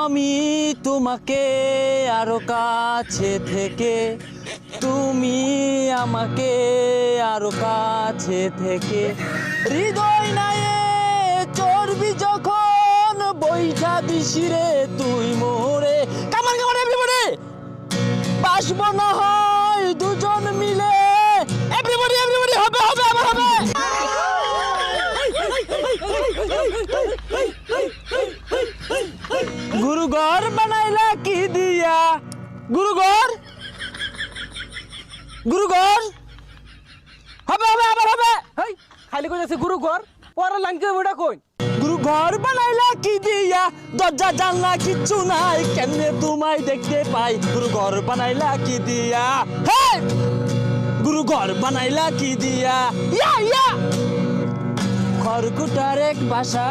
আমি তোমাকে আরো কাছে থেকে, তুমি আমাকে আরো কাছে থেকে, হৃদয় নায়ে চর্বি যখন বৈঠা দিশিরে তুই মোরে, কামান কামান এভরিবডি বাসবো না হয় দুজন মিলে, এভরিবডি এভরিবডি হবে হবে আবার হবে। গুরু ঘর বানাইলা কি দিয়া, গুরু ঘর গুরু ঘর হবে হবে আবার হবে। হেই খালি কইতাছে গুরু ঘর, পরে লাইন কে বড়া কই? গুরু ঘর বানাইলা কি দিয়া, দরজা জানলা কিচ্ছু নাই, কেমনে তোমায় দেখতে পাই, গুরু ঘর বানাইলা কি দিয়া, হে গুরু ঘর বানাইলা কি দিয়া, ইয়া ইয়া খড়কুটার এক বাসা।